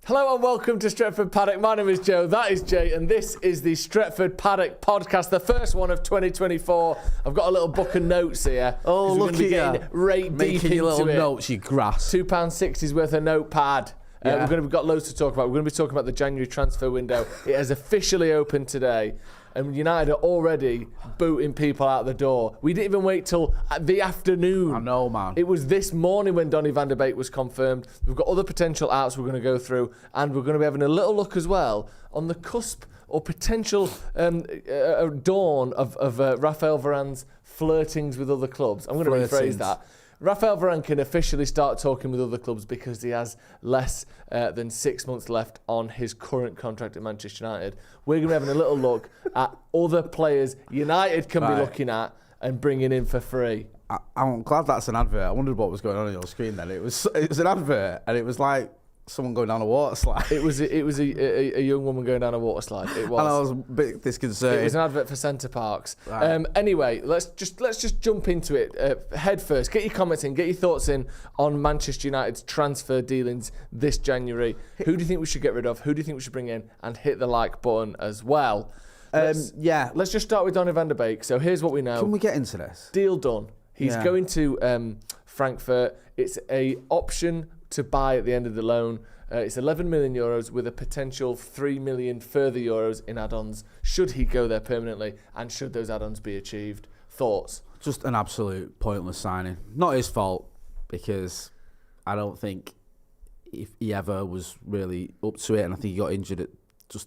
Hello and welcome to Stretford Paddock. My name is Joe, that is Jay, and this is the Stretford Paddock podcast, the first one of 2024. I've got a little book of notes here. Oh, look at you. Right Making deep your little into it. notes, you grass. £2.60's worth of notepad. We've got loads to talk about. We're going to be talking about the January transfer window. It has officially opened today. And United are already booting people out the door. We didn't even wait till the afternoon. I know, man. It was this morning when Donny van der Beek was confirmed. We've got other potential outs we're going to go through. And we're going to be having a little look as well on the cusp or potential dawn of Raphael Varane's flirtings with other clubs. I'm going to rephrase that. Raphael Varane can officially start talking with other clubs because he has less than 6 months left on his current contract at Manchester United. We're going to be having a little look at other players United can be looking at and bringing in for free. I'm glad that's an advert. I wondered what was going on your screen then. It was an advert, and it was like someone going down a water slide. It was a young woman going down a water slide. It was. And I was a bit disconcerted. It was an advert for Centre Parks. Right. Anyway, let's just jump into it head first. Get your comments in, get your thoughts in on Manchester United's transfer dealings this January. Who do you think we should get rid of? Who do you think we should bring in? And hit the like button as well. Let's just start with Donny van der Beek. So here's what we know. Can we get into this? Deal done. He's going to Frankfurt. It's a option to buy at the end of the loan. It's 11 million euros with a potential 3 million further euros in add-ons should he go there permanently and should those add-ons be achieved. Thoughts? Just an absolute pointless signing. Not his fault, because I don't think if he ever was really up to it, and I think he got injured at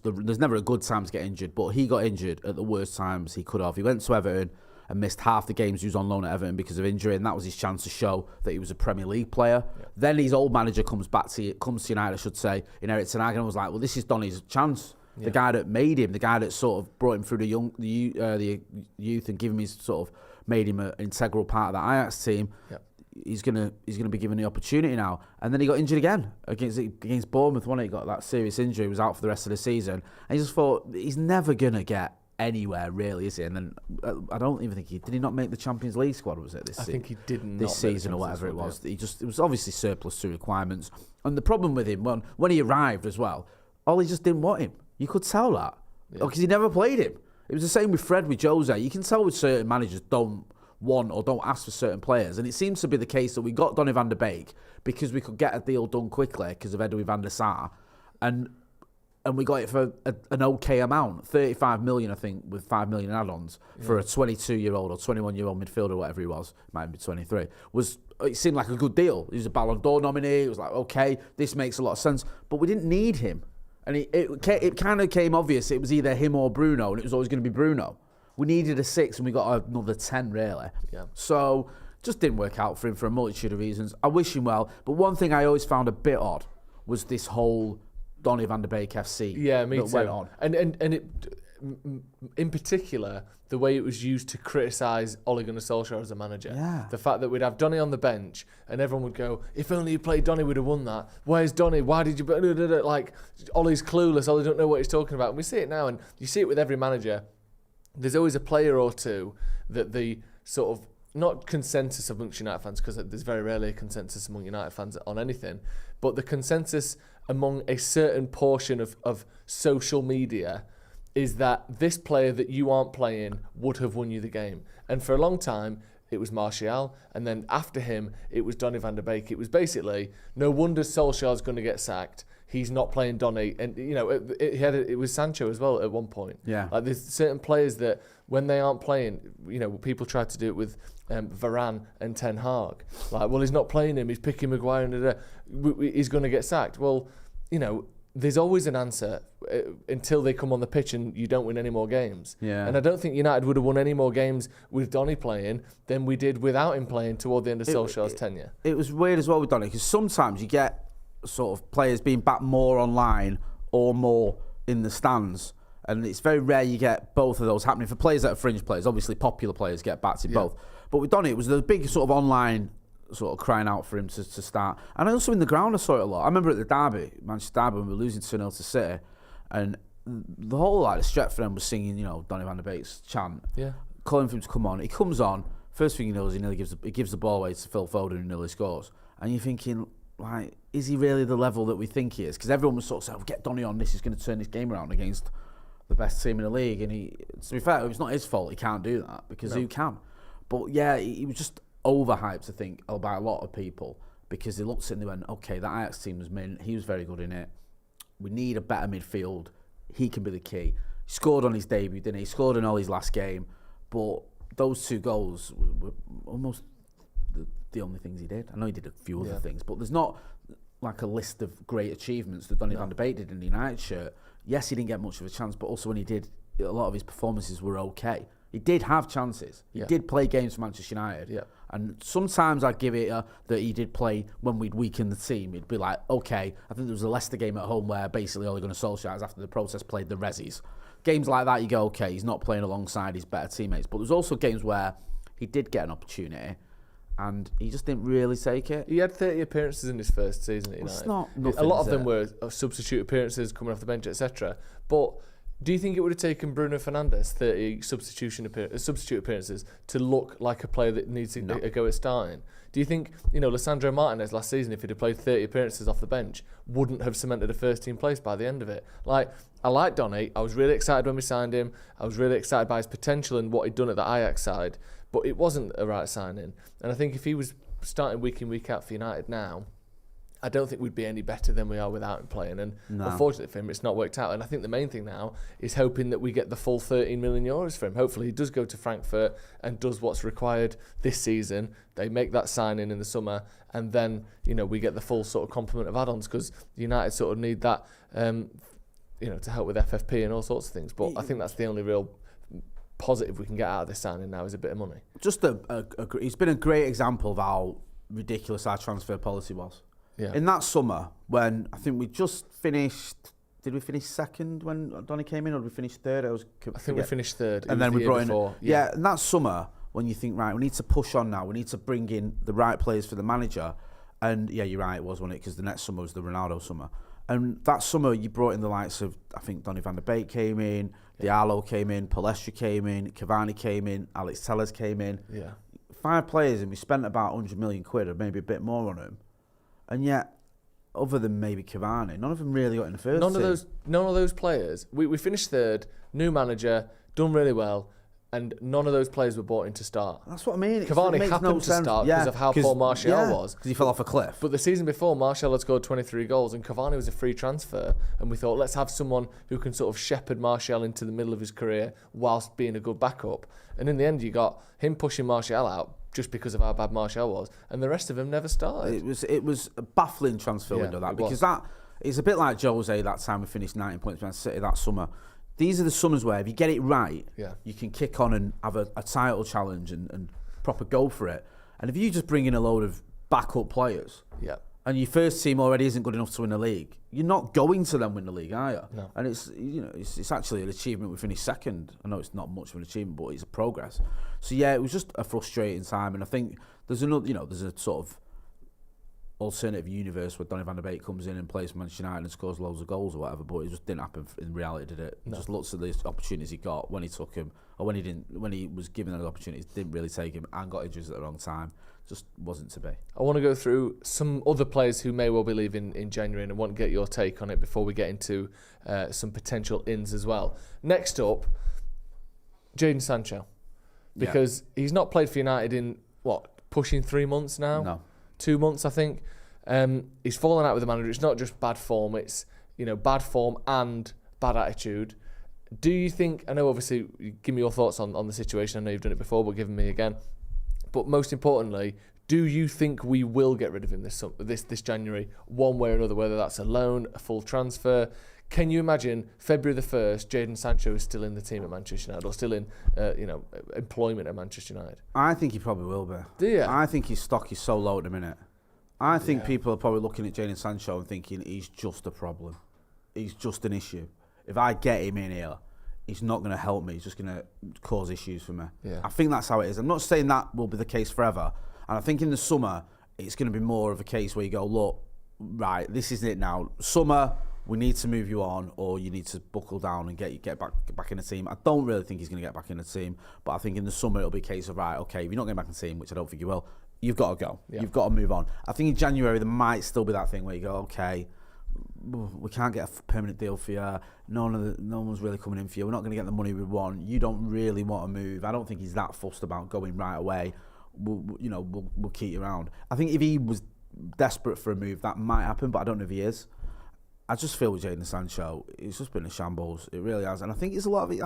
there's never a good time to get injured, but he got injured at the worst times he could have. He went to Everton and missed half the games he was on loan at Everton because of injury, and that was his chance to show that he was a Premier League player. Yeah. Then his old manager comes to United, I should say, in Eric Ten Hag, and was like, well, this is Donny's chance. Yeah. The guy that made him, the guy that sort of brought him through the youth and made him an integral part of the Ajax team. Yeah. He's gonna be given the opportunity now. And then he got injured again against Bournemouth when he got that serious injury. He was out for the rest of the season. And he just thought, he's never gonna get anywhere, really, is he? And then I don't even think did he not make the Champions League squad, was it, this season? I think he didn't. This season or whatever it was. Yeah. It was obviously surplus to requirements. And the problem with him, when he arrived as well, Ole just didn't want him. You could tell that. Because he never played him. It was the same with Fred, with Jose. You can tell with certain managers don't want or don't ask for certain players. And it seems to be the case that we got Donny van der Beek because we could get a deal done quickly because of Edwin van der Sar. And we got it for an okay amount, 35 million, I think, with 5 million add-ons for a 22-year-old or 21-year-old midfielder, whatever he was, might be 23. It seemed like a good deal. He was a Ballon d'Or nominee. It was like, okay, this makes a lot of sense. But we didn't need him. And it kind of came obvious it was either him or Bruno, and it was always going to be Bruno. We needed a 6, and we got another 10, really. Yeah. So, just didn't work out for him for a multitude of reasons. I wish him well. But one thing I always found a bit odd was this whole Donny van der Beek FC. Yeah, me too. Went on. And it, in particular, the way it was used to criticise Ole Gunnar Solskjaer as a manager. Yeah. The fact that we'd have Donny on the bench and everyone would go, if only you played Donny, we'd have won that. Where's Donny? Why did you... Like, Ole's clueless. Ole don't know what he's talking about. And we see it now, and you see it with every manager. There's always a player or two that the sort of, not consensus amongst United fans, because there's very rarely a consensus among United fans on anything, but the consensus among a certain portion of social media is that this player that you aren't playing would have won you the game. And for a long time, it was Martial, and then after him, it was Donny van der Beek. It was basically, no wonder Solskjaer's going to get sacked. He's not playing Donny, and it was Sancho as well at one point. Yeah, like there's certain players that when they aren't playing, people try to do it with Varane and Ten Hag. Like, well, he's not playing him. He's picking Maguire, and he's going to get sacked. Well, there's always an answer until they come on the pitch and you don't win any more games. Yeah. And I don't think United would have won any more games with Donny playing than we did without him playing toward the end of Solskjaer's tenure. It was weird as well with Donny, because sometimes you get sort of players being back more online or more in the stands, and it's very rare you get both of those happening. For players that are fringe players, obviously popular players get backed in both. But with Donny, it was the big sort of online sort of crying out for him to start. And also in the ground, I saw it a lot. I remember at the derby, Manchester derby, when we were losing 2-0 to City, and the whole the Stretford end was singing, Donny van der Beek's chant, calling for him to come on. He comes on, first thing he knows, he gives the ball away to Phil Foden, who nearly scores. And you're thinking, like, is he really the level that we think he is? Because everyone was sort of saying, oh, get Donny on, this is going to turn this game around against the best team in the league. And to be fair, it's not his fault he can't do that, because who can? But yeah, he was just overhyped, I think, by a lot of people, because they looked at it and they went, okay, that Ajax team was mint, he was very good in it. We need a better midfield. He can be the key. He scored on his debut, didn't he? He scored in all his last game. But those 2 goals were almost the only things he did. I know he did a few other things, but there's not like a list of great achievements that Donny van de Beek did in the United shirt. Yes, he didn't get much of a chance, but also when he did, a lot of his performances were okay. He did have chances. He did play games for Manchester United. Yeah. And sometimes I'd give it that he did play when we'd weakened the team. It'd be like, okay, I think there was a Leicester game at home where basically Ole Gunnar Solskjaer, after the process, played the Rezzies. Games like that, you go, okay, he's not playing alongside his better teammates. But there's also games where he did get an opportunity and he just didn't really take it. He had 30 appearances in his first season at United. It's not nothing, a lot of them were substitute appearances, coming off the bench, etc. But do you think it would have taken Bruno Fernandes 30 substitute appearances to look like a player that needs a go at starting? Do you think, Lisandro Martinez last season, if he'd have played 30 appearances off the bench, wouldn't have cemented a first-team place by the end of it? Like, I like Donny. I was really excited when we signed him. I was really excited by his potential and what he'd done at the Ajax side, but it wasn't a right signing. And I think if he was starting week in, week out for United now, I don't think we'd be any better than we are without him playing. And unfortunately for him, it's not worked out. And I think the main thing now is hoping that we get the full 13 million euros for him. Hopefully he does go to Frankfurt and does what's required this season. They make that signing in the summer, and then, we get the full sort of complement of add-ons, because United sort of need that, to help with FFP and all sorts of things. But I think that's the only real positive we can get out of this signing now, is a bit of money. Just he's been a great example of how ridiculous our transfer policy was. Yeah. In that summer, when I think we just finished, did we finish second when Donny came in, or did we finish third? I think we finished third. And then we brought in. Yeah, in that summer, when you think, right, we need to push on now, we need to bring in the right players for the manager. And yeah, you're right, it was, wasn't it? Because the next summer was the Ronaldo summer. And that summer, you brought in the likes of, I think Donny van de Beek came in, Diallo came in, Palestra came in, Cavani came in, Alex Telles came in. Yeah. 5 players, and we spent about 100 million quid, or maybe a bit more on them. And yet, other than maybe Cavani, none of them really got in the first team. None of those players. We finished third, new manager, done really well, and none of those players were bought in to start. That's what I mean. Cavani happened to start because of how poor Martial was. Because he fell off a cliff. But the season before, Martial had scored 23 goals, and Cavani was a free transfer. And we thought, let's have someone who can sort of shepherd Martial into the middle of his career whilst being a good backup. And in the end, you got him pushing Martial out just because of how bad Martial was, and the rest of them never started. It was a baffling transfer window, because that it's a bit like Jose that time we finished 19 points behind City that summer. These are the summers where if you get it right, you can kick on and have a title challenge and proper go for it. And if you just bring in a load of backup players, and your first team already isn't good enough to win the league, you're not going to then win the league, are you? No. And it's actually an achievement. We finished second. I know it's not much of an achievement, but it's a progress. So yeah, it was just a frustrating time. And I think there's there's a sort of alternative universe where Donny van de Beek comes in and plays for Manchester United and scores loads of goals or whatever, but it just didn't happen in reality, did it? No. Just lots of the opportunities he got when he took him, or when he didn't, when he was given those opportunities, didn't really take him and got injuries at the wrong time. Just wasn't to be. I want to go through some other players who may well be leaving in January, and I want to get your take on it before we get into some potential ins as well. Next up, Jadon Sancho, because he's not played for United in pushing 3 months now. No. 2 months, I think. He's fallen out with the manager. It's not just bad form, it's bad form and bad attitude. Do you think, I know obviously, give me your thoughts on the situation. I know you've done it before, but give them me again. But most importantly, do you think we will get rid of him this January, one way or another, whether that's a loan, a full transfer? Can you imagine February the 1st, Jadon Sancho is still in the team at Manchester United, or still in employment at Manchester United? I think he probably will be. Do you? I think his stock is so low at the minute. I think people are probably looking at Jadon Sancho and thinking he's just a problem. He's just an issue. If I get him in here, he's not going to help me. He's just going to cause issues for me. Yeah. I think that's how it is. I'm not saying that will be the case forever. And I think in the summer, it's going to be more of a case where you go, look, right, this isn't it now. Summer, we need to move you on, or you need to buckle down and get back in the team. I don't really think he's going to get back in the team, but I think in the summer it'll be a case of, right, okay, if you're not getting back in the team, which I don't think you will, you've got to go. Yeah. You've got to move on. I think in January there might still be that thing where you go, okay, we can't get a permanent deal for you. No one's really coming in for you. We're not going to get the money we want. You don't really want to move. I don't think he's that fussed about going right away. We'll keep you around. I think if he was desperate for a move, that might happen, but I don't know if he is. I just feel with Jadon Sancho, it's just been a shambles. It really has. And I think it's a lot of it.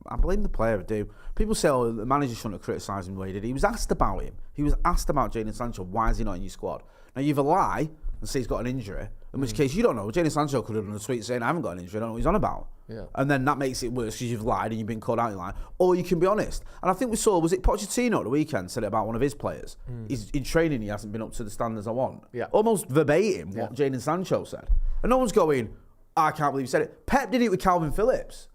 I blame the player, I do. People say, the manager shouldn't have criticised him the way he did. He was asked about him. He was asked about Jadon Sancho. Why is he not in your squad? Now, you either lie and say he's got an injury, in which case you don't know. Jadon Sancho could have done a tweet saying, I haven't got an injury, I don't know what he's on about. Yeah. And then that makes it worse because you've lied and you've been called out in line. Or you can be honest. And I think we saw, was it Pochettino at the weekend said it about one of his players? He's in training, he hasn't been up to the standards I want. Yeah. Almost verbatim what Jadon Sancho said. And no one's going, I can't believe he said it. Pep did it with Calvin Phillips.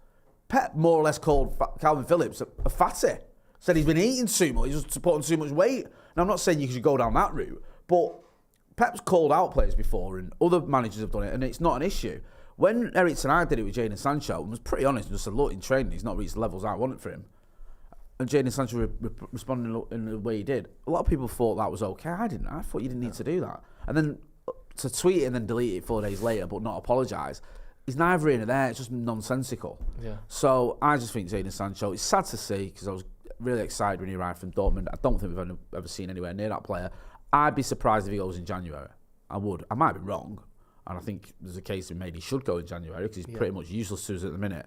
Pep more or less called Calvin Phillips a fatty. Said he's been eating too much, he's just putting too much weight. And I'm not saying you should go down that route, but Pep's called out players before and other managers have done it and it's not an issue. When Eric Ten Hag did it with Jadon Sancho, I was pretty honest and just said, look, in training, he's not reached the levels I wanted for him. And Jadon Sancho responded in the way he did. A lot of people thought that was okay. I didn't. I thought you didn't need to do that. And then to tweet it and then delete it 4 days later but not apologise, is neither here nor there. It's just nonsensical. Yeah. So I just think Jadon Sancho, it's sad to see because I was really excited when he arrived from Dortmund. I don't think we've ever seen anywhere near that player. I'd be surprised if he goes in January. I would. I might be wrong. And I think there's a case in maybe he should go in January because he's pretty much useless to us at the minute.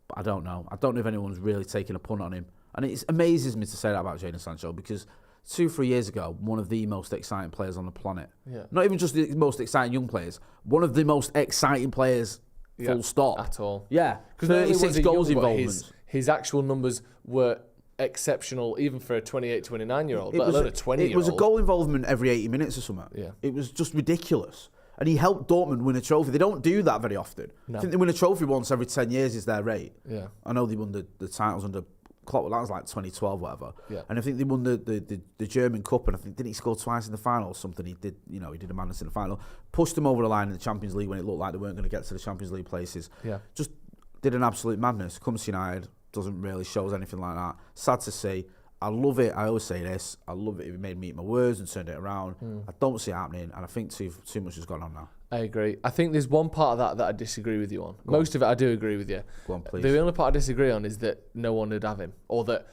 But I don't know. I don't know if anyone's really taking a punt on him. And it amazes me to say that about Jadon Sancho because 2-3 years ago, one of the most exciting players on the planet. Yeah. Not even just the most exciting young players, one of the most exciting players, full stop. At all. Yeah. 36 goals involvement. His actual numbers were exceptional even for a 28, 29-year-old, let alone a 20-year-old. It was a goal involvement every 80 minutes or something. Yeah. It was just ridiculous. And he helped Dortmund win a trophy. They don't do that very often. No. I think they win a trophy once every 10 years is their rate. Yeah. I know they won the titles under Klopp, that was like 2012, whatever. Yeah. And I think they won the German Cup, and I think, didn't he score twice in the final or something? He did, he did a madness in the final. Pushed them over the line in the Champions League when it looked like they weren't going to get to the Champions League places. Yeah. Just did an absolute madness. Comes to United, doesn't really show us anything like that. Sad to see. I love it. I always say this. I love it if he made me eat my words and turned it around. I don't see it happening, and I think too much has gone on now. I agree. I think there's one part of that I disagree with you on. Most of it I do agree with you. Go on, please. The only part I disagree on is that no one would have him, or that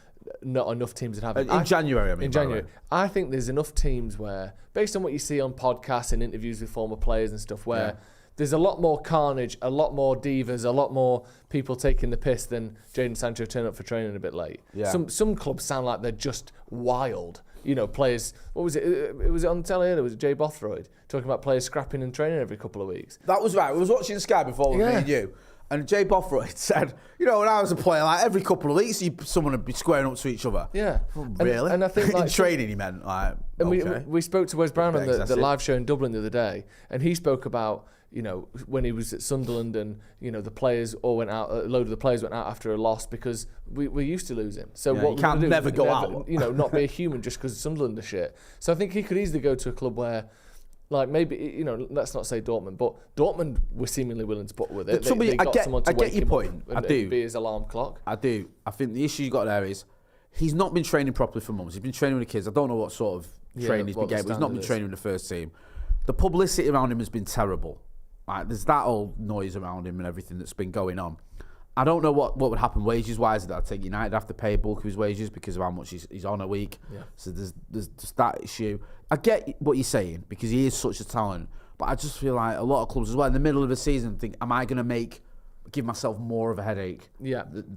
not enough teams would have him. In January, I mean. In January. I think there's enough teams where, based on what you see on podcasts and interviews with former players and stuff, where there's a lot more carnage, a lot more divas, a lot more people taking the piss than Jadon Sancho turning up for training a bit late. Yeah. Some clubs sound like they're just wild. Players, what was it? It was on telly, it was Jay Bothroyd talking about players scrapping and training every couple of weeks. That was right. We was watching Sky before me and you. And Jay Bothroyd said, when I was a player, like every couple of weeks, someone would be squaring up to each other. Yeah. Oh, really? And I think in training, he meant. Like, and okay. we spoke to Wes Brown on the live show in Dublin the other day, and he spoke about, when he was at Sunderland and, the players all went out, a load of the players went out after a loss because we're used to losing. So what you can't never go out. Not be a human just because Sunderland are shit. So I think he could easily go to a club where, like maybe, let's not say Dortmund, but Dortmund were seemingly willing to put with it. They got someone to wake him up and be his alarm clock. I do. I think the issue you got there is he's not been training properly for months. He's been training with the kids. I don't know what sort of training he's been getting, but he's not been training with the first team. The publicity around him has been terrible. Like, there's that old noise around him and everything that's been going on. I don't know what would happen wages-wise. I think United have to pay a bulk of his wages because of how much he's on a week. Yeah. So there's just that issue. I get what you're saying because he is such a talent, but I just feel like a lot of clubs as well in the middle of the season think, am I going to give myself more of a headache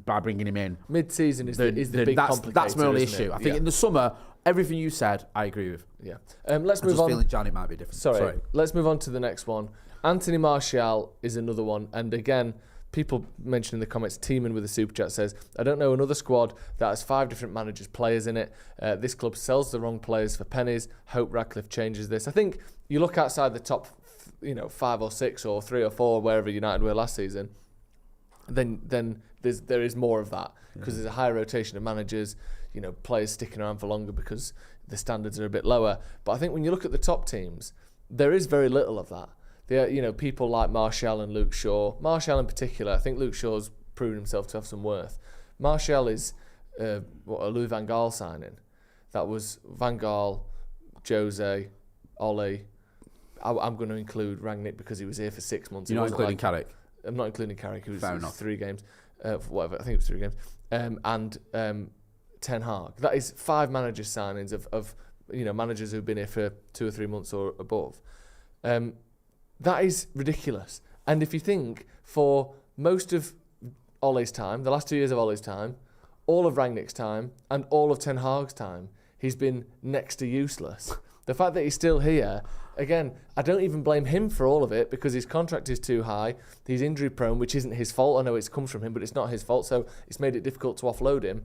by bringing him in? Mid-season is the big complicator. That's my only issue. I think in the summer, everything you said, I agree with. Yeah. Let's move on. I just feel in Jan it might be different. Sorry. Let's move on to the next one. Anthony Martial is another one. And again, people mentioned in the comments, Teeman with a super chat says, I don't know another squad that has 5 different managers, players in it. This club sells the wrong players for pennies. Hope Ratcliffe changes this. I think you look outside the top 5 or 6 or 3 or 4, wherever United were last season, then there is more of that because there's a higher rotation of managers, players sticking around for longer because the standards are a bit lower. But I think when you look at the top teams, there is very little of that. People like Martial and Luke Shaw. Martial in particular, I think Luke Shaw's proven himself to have some worth. Martial is a Louis van Gaal signing. That was Van Gaal Jose, Ole. I'm going to include Rangnick because he was here for 6 months. You're not including Carrick? I'm not including Carrick. It was 3 games. Whatever, I think it was 3 games. And Ten Hag. That is 5 managers signings of managers who've been here for 2 or 3 months or above. That is ridiculous. And if you think for most of Ole's time, the last 2 years of Ole's time, all of Rangnick's time, and all of Ten Hag's time, he's been next to useless. The fact that he's still here, again, I don't even blame him for all of it because his contract is too high. He's injury prone, which isn't his fault. I know it comes from him, but it's not his fault. So it's made it difficult to offload him.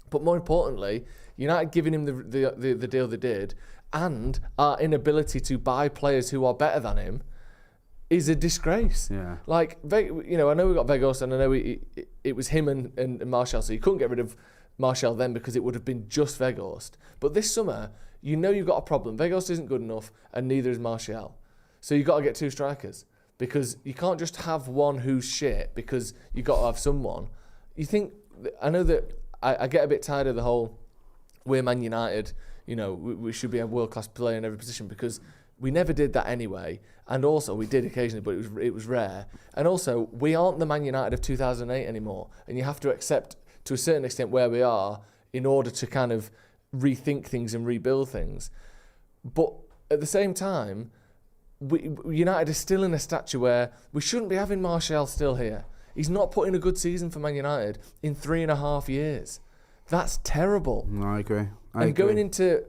But more importantly, United giving him the deal they did, and our inability to buy players who are better than him, is a disgrace. Yeah. Like, I know we got Vegas, and I know it was him and Martial, so you couldn't get rid of Martial then because it would have been just Vegas. But this summer, you've got a problem. Vegas isn't good enough, and neither is Martial. So you've got to get 2 strikers because you can't just have one who's shit because you've got to have someone. I know that I get a bit tired of the whole, we're Man United, we should be a world-class player in every position because we never did that anyway. And also, we did occasionally, but it was rare. And also, we aren't the Man United of 2008 anymore. And you have to accept, to a certain extent, where we are in order to kind of rethink things and rebuild things. But at the same time, United is still in a stature where we shouldn't be having Martial still here. He's not put in a good season for Man United in 3.5 years. That's terrible. No, I agree. Going into,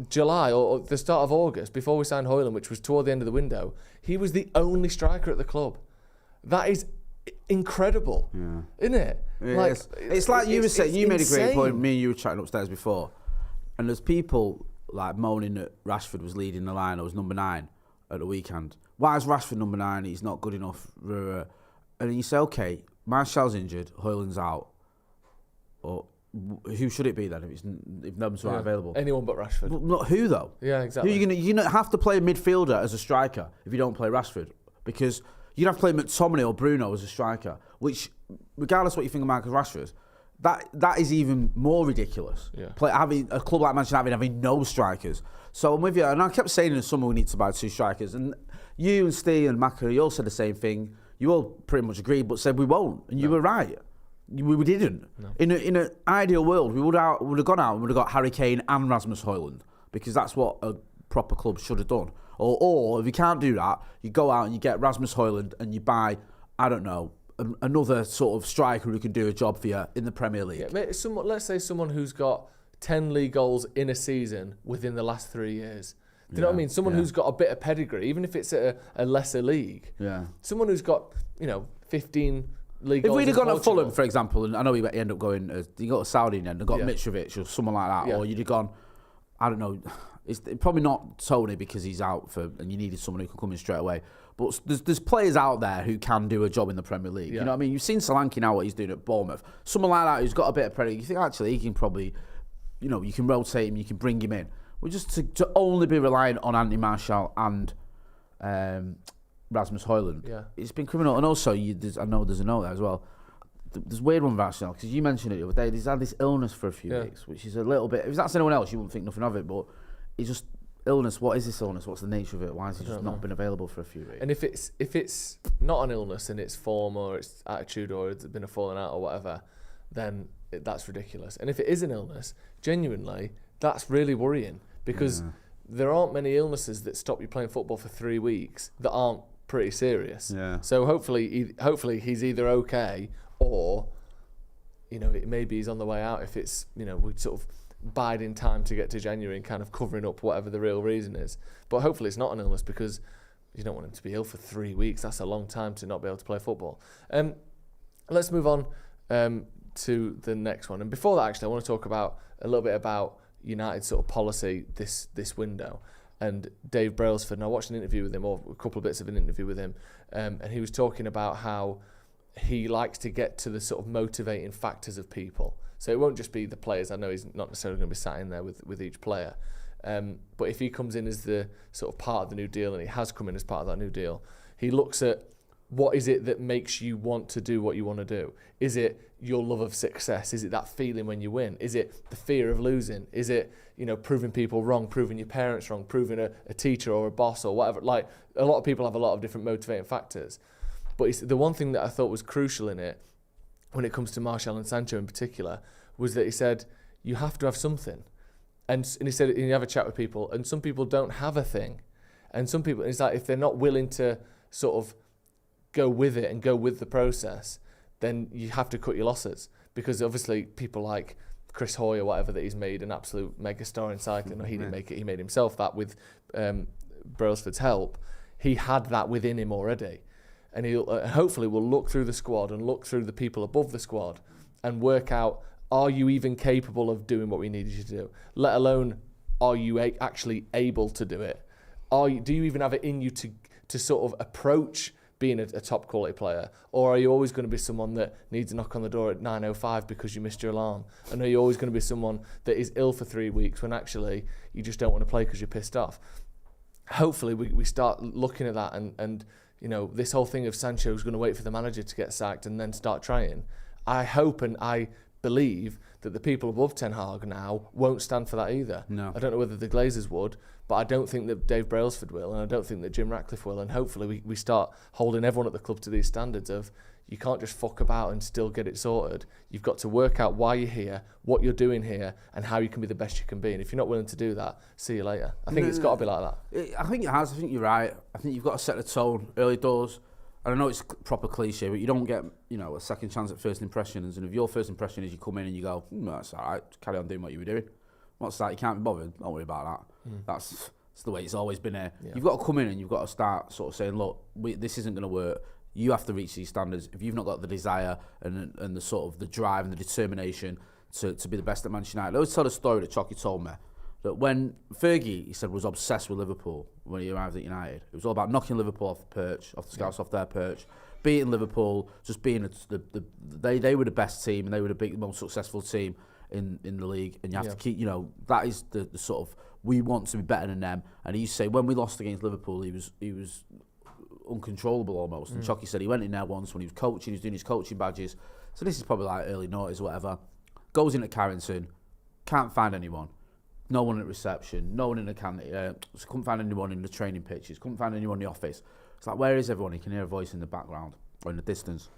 July or the start of August, before we signed Hojlund, which was toward the end of the window, he was the only striker at the club. That is incredible, isn't it? It's like you were saying, you made a great point, me and you were chatting upstairs before, and there's people like moaning that Rashford was leading the line or was number 9 at the weekend. Why is Rashford number 9? He's not good enough. And you say, okay, Martial's injured, Hojlund's out. Or who should it be then if nobody's available? Anyone but Rashford. Well, not who though? Yeah, exactly. You're gonna have to play a midfielder as a striker if you don't play Rashford, because you'd have to play McTominay or Bruno as a striker, which, regardless of what you think of Marcus Rashford, that is even more ridiculous. Yeah. Having a club like Manchester United having no strikers. So I'm with you, and I kept saying in the summer we need to buy 2 strikers, and you and Steve and Macca, you all said the same thing. You all pretty much agreed, but said we won't, and you were right. We didn't. No. In an ideal world, we would have gone out and would have got Harry Kane and Rasmus Hojlund, because that's what a proper club should have done. Or if you can't do that, you go out and you get Rasmus Hojlund and you buy, I don't know, another sort of striker who can do a job for you in the Premier League. Yeah, let's say someone who's got 10 league goals in a season within the last 3 years. Do you know what I mean? Someone who's got a bit of pedigree, even if it's at a lesser league. Yeah. Someone who's got, 15 league goals. If we'd have gone at Fulham, for example, and I know you end up going, you got Saudi and got Mitrovic or someone like that, or you'd have gone, I don't know, it's probably not Tony because he's out and you needed someone who can come in straight away. But there's players out there who can do a job in the Premier League. Yeah. You know what I mean? You've seen Solanke now, what he's doing at Bournemouth. Someone like that who's got a bit of pedigree, you think actually he can probably, you can rotate him, you can bring him in. We're just to only be reliant on Anthony Martial and Rasmus Hojlund. Yeah. It's been criminal. And also, I know there's a note there as well. There's a weird one with Martial, because you mentioned it the other day. He's had this illness for a few weeks, which is a little bit... If that's anyone else, you wouldn't think nothing of it, but it's just illness. What is this illness? What's the nature of it? Why has he just not been available for a few weeks? And if it's not an illness and it's form or it's attitude or it's been a falling out or whatever, then that's ridiculous. And if it is an illness, genuinely, that's really worrying, because there aren't many illnesses that stop you playing football for 3 weeks that aren't pretty serious. Yeah. So hopefully he's either okay or, maybe he's on the way out. If it's, we sort of bide in time to get to January and kind of covering up whatever the real reason is. But hopefully it's not an illness, because you don't want him to be ill for 3 weeks. That's a long time to not be able to play football. Let's move on to the next one. And before that, actually, I want to talk a little bit about United's sort of policy this window. And Dave Brailsford, and I watched an interview with him, or a couple of bits of an interview with him, and he was talking about how he likes to get to the sort of motivating factors of people. So it won't just be the players. I know he's not necessarily going to be sat in there with each player. But if he comes in as the sort of part of the new deal, and he has come in as part of that new deal, he looks at what is it that makes you want to do what you want to do? Is it your love of success? Is it that feeling when you win? Is it the fear of losing? Is it, proving people wrong, proving your parents wrong, proving a teacher or a boss or whatever? Like, a lot of people have a lot of different motivating factors. But it's the one thing that I thought was crucial in it, when it comes to Martial and Sancho in particular, was that he said, you have to have something. And he said, and you have a chat with people, and some people don't have a thing. And some people, it's like, if they're not willing to sort of go with it and go with the process, then you have to cut your losses. Because obviously people like Chris Hoy or whatever, that he's made an absolute megastar in cycling, or he didn't make it, he made himself that with Brailsford's help. He had that within him already. And he'll hopefully will look through the squad and look through the people above the squad and work out, are you even capable of doing what we need you to do? Let alone, are you actually able to do it? Do you even have it in you to sort of approach being a top quality player? Or are you always going to be someone that needs a knock on the door at 9:05 because you missed your alarm? And are you always going to be someone that is ill for 3 weeks when actually you just don't want to play because you're pissed off? Hopefully we start looking at that and this whole thing of Sancho's going to wait for the manager to get sacked and then start trying. I hope and I believe that the people above Ten Hag now won't stand for that either. No. I don't know whether the Glazers would, but I don't think that Dave Brailsford will, and I don't think that Jim Ratcliffe will, and hopefully we start holding everyone at the club to these standards of, you can't just fuck about and still get it sorted. You've got to work out why you're here, what you're doing here, and how you can be the best you can be. And if you're not willing to do that, see you later. I think it's got to be like that. I think it has. I think you're right. I think you've got to set the tone early doors. And I know it's proper cliche, but you don't get, a second chance at first impressions. And if your first impression is you come in and you go, that's all right, just carry on doing what you were doing. What's that? You can't be bothered. Don't worry about that. That's the way it's always been here. Yeah. You've got to come in and you've got to start sort of saying, look, this isn't going to work. You have to reach these standards. If you've not got the desire and the sort of the drive and the determination to be the best at Manchester United. I always tell the story that Chalky told me, that when Fergie, he said, was obsessed with Liverpool when he arrived at United. It was all about knocking Liverpool off the perch, off the scouts, off their perch, beating Liverpool, just being they were the best team and they were the most successful team in the league. And you have to keep, that is the sort of, we want to be better than them. And he used to say, when we lost against Liverpool, he was uncontrollable almost. And Chalky said he went in there once when he was coaching, he was doing his coaching badges. So this is probably like early noughties or whatever. Goes in at Carrington, can't find anyone. No one at reception, no one in the canteen, couldn't find anyone in the training pitches, couldn't find anyone in the office. It's like, where is everyone? He can hear a voice in the background or in the distance.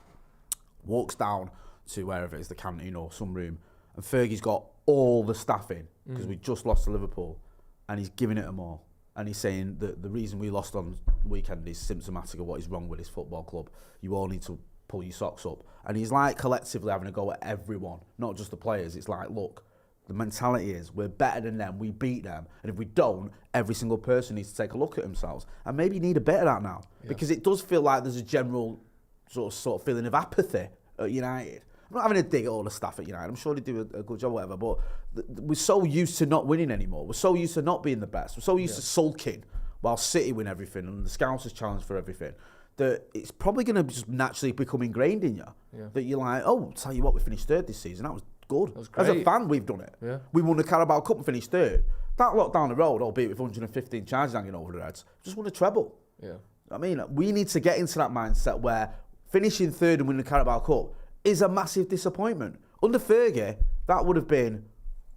Walks down to wherever it is, the canteen or some room, and Fergie's got all the staff in because we just lost to Liverpool, and he's giving it them all. And he's saying that the reason we lost on the weekend is symptomatic of what is wrong with his football club. You all need to pull your socks up. And he's like collectively having a go at everyone, not just the players. It's like, look, the mentality is we're better than them, we beat them, and if we don't, every single person needs to take a look at themselves. And maybe you need a bit of that now, because it does feel like there's a general sort of feeling of apathy at United. I'm not having a dig at all the staff at United, I'm sure they do a good job or whatever, but we're so used to not winning anymore. We're so used to not being the best. We're so used to sulking while City win everything and the Scouts is challenged for everything, that it's probably going to just naturally become ingrained in you. Yeah. That you're like, oh, tell you what, we finished third this season, that was good. As a fan, we've done it. Yeah. We won the Carabao Cup and finished third. That lot down the road, albeit with 115 charges hanging over their heads, just won a treble. Yeah. I mean, we need to get into that mindset where finishing third and winning the Carabao Cup is a massive disappointment. Under Fergie, that would have been,